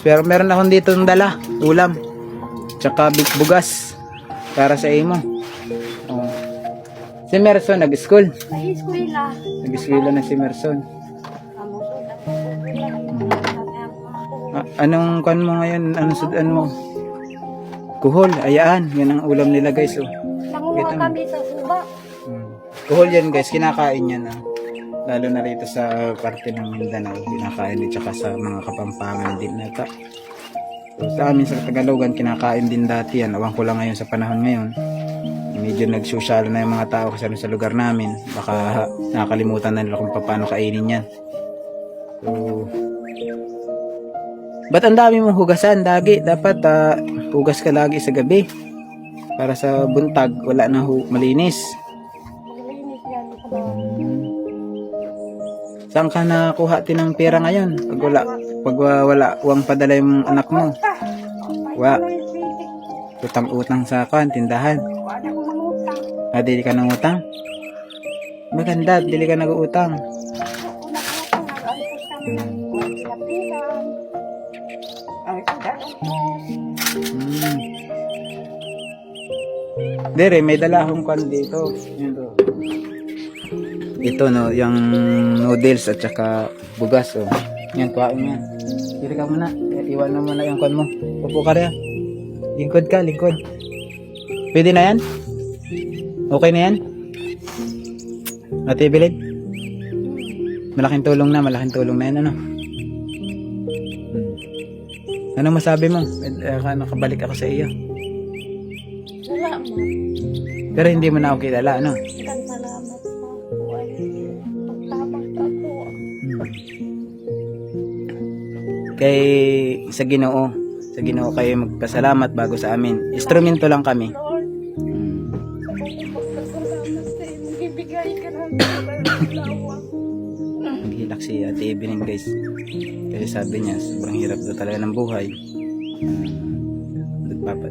Pero meron akong dito ng dala, ulam. Tsaka bugas para sa imo. Oh. Si Merson nag-school. Ay, eskwela. Nag-eskwela na si Merson. Anong kan mo ngayon? Anong sudan mo? Kuhol, ayaan. Yan ang ulam nila guys. Oh. Nanguha kami sa suba. Kuhol yan guys, kinakain yan. Lalo na rito sa parte ng Mindanao, kinakain din tsaka sa mga Kapampangan din nata. So, sa amin sa Tagalogan, kinakain din dati yan. Awan ko lang ngayon sa panahon ngayon. Medyo nagsosyal na yung mga tao kasi sa lugar namin. Baka nakakalimutan na nila kung paano kainin yan. So, ba't ang dami mong hugasan, Dagi? Dapat hugas ka lagi sa gabi. Para sa buntag, wala na malinis. Maglinis yan. Saan ka nakuha ng pera ngayon? Pag wala, uwang padala yung anak mo. Utang-utang sa tindahan. Wala ko mangutang. Dili ka nang utang? Maganda, dili ka nag-uutang. Dere, may dala akong kwan dito. Yan to. Ito no, yung noodles at saka bugas oh. Yan, kuhain mo yan. Dili ka muna. Iwan na muna yung kwan mo. Upo ka rin. Lingkod ka, lingkod. Pwede na yan? Okay na yan? Ate Evelyn? Malaking tulong na yan, ano? Ano masabi mo? Nakabalik ako sa iyo. Wala mo. Pero hindi mo na ako kilala, ano? Ilang salamat po. Pagtabang ako. Kay sa Ginoo kayo magpasalamat bago sa amin. Instrumento lang kami. Lord, magpasalamat sa iyo. Magbibigay ka ng lawa. Naghilak si Ate Evelyn guys. Kasi sabi niya, sobrang hirap daw talaga ng buhay.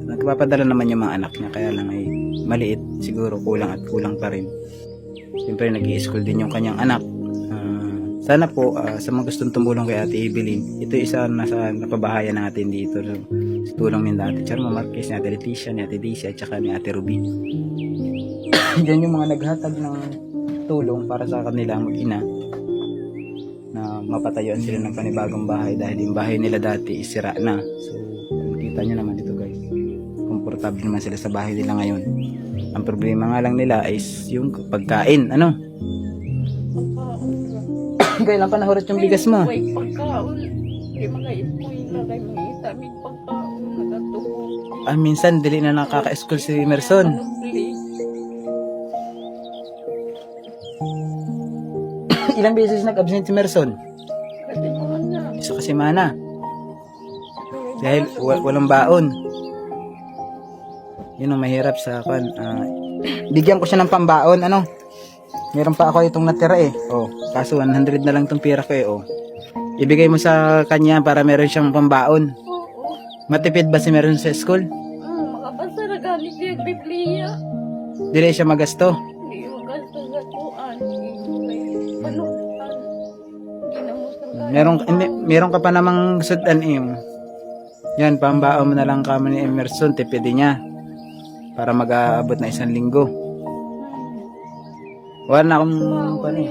Nagpapadala naman yung mga anak niya, kaya lang ay maliit. Siguro kulang pa rin. Siyempre nag-i-school din yung kanyang anak. Sana po sa mga gustong tumulong kay Ate Evelyn, ito isa na sa napabahayan natin dito. So, sa tulong ni Ate Charma Marquez, ni Ate Leticia, ni Ate Daisy, at saka ni Ate Ruby. Yan yung mga naghatag ng tulong para sa kanila mag-ina na mapatayuan sila ng panibagong bahay dahil yung bahay nila dati isira na. So, kita nyo naman ito guys. Komportable naman sila sa bahay nila ngayon. Ang problema nga lang nila is yung pagkain. Ano? Kailan pa nahurot yung bigas mo? May pagkaon. May mga ipoy na kay mga itamig pagkaon. Nagatubo. Minsan dili na nakaka-school si Merson. Ilang beses nag-absent si Merson? Isa kasi mana. Dahil walang baon. Yun ang mahirap sa akin. Bigyan ko siya ng pambaon. Ano? Meron pa ako itong natira eh. Oh, kaso 100 na lang itong pera ko eh. Oh. Ibigay mo sa kanya para meron siyang pambaon. Oo. Matipid ba si Merson sa school? Makabasa na galing siya yung Biblia. Dili siya magasto. Hindi magasto-gatuan. Panutan. Ginamusan ka. Meron ka pa namang sudan eh. Yan, pambaon mo na lang kami ni Emerson, tipid niya. Para mag-aabot na 1 linggo. Wala na akong Kuan.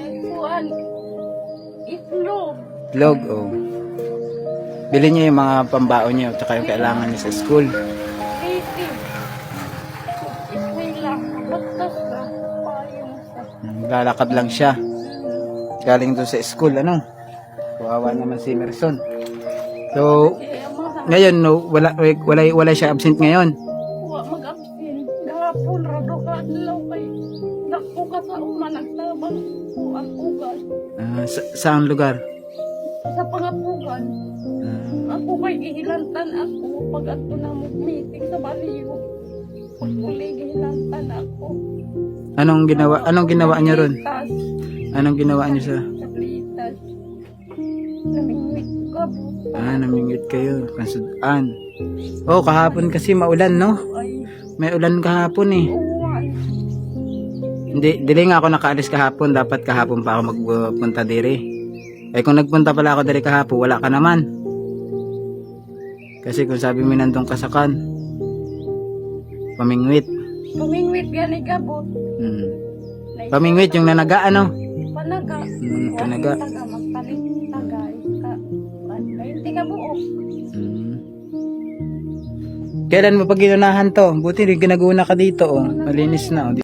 Itlog. itlog. Oh. Bili niya yung mga pambaon niya at saka yung kailangan niya sa school. Creative. Eskwela. Batas ka. Payong sa. Lalakad lang siya. Galing doon sa school, ano? Kawawa naman si Emerson. So, ngayon, no, wala siya absent ngayon. Wa mag-absent. Gahapon, rado ka. Dilaw kay. Dako ka sa uma. Nagtabang ko ang ugas. Saan lugar? Sa pangapugan. Ako kay gihilantan ako. Pag ato na mo meeting sa baliyo. Pag muli gihilantan ako. Anong ginawa niya ron? Litas. Anong ginawa niya sa... Litas. Namingwit ka. Namingwit kayo. Kansudan. Oh, kahapon kasi maulan, no? Ay, May ulan kahapon eh. uwan. Dili nga ako nakaalis kahapon. Dapat kahapon pa ako magpunta diri. Eh kung nagpunta pala ako diri kahapon, wala ka naman. Kasi kung sabi mo nandun ka sa kan, pamingwit. Tumingwit gani gabot. Pamingwit yung nanaga, ano? Panaga. Panaga. Taga, magpalit taga. Hindi ka buo. Kailan mo pag inunahan to? Buti rin ginaguna ka dito, oh. Malinis na, oh.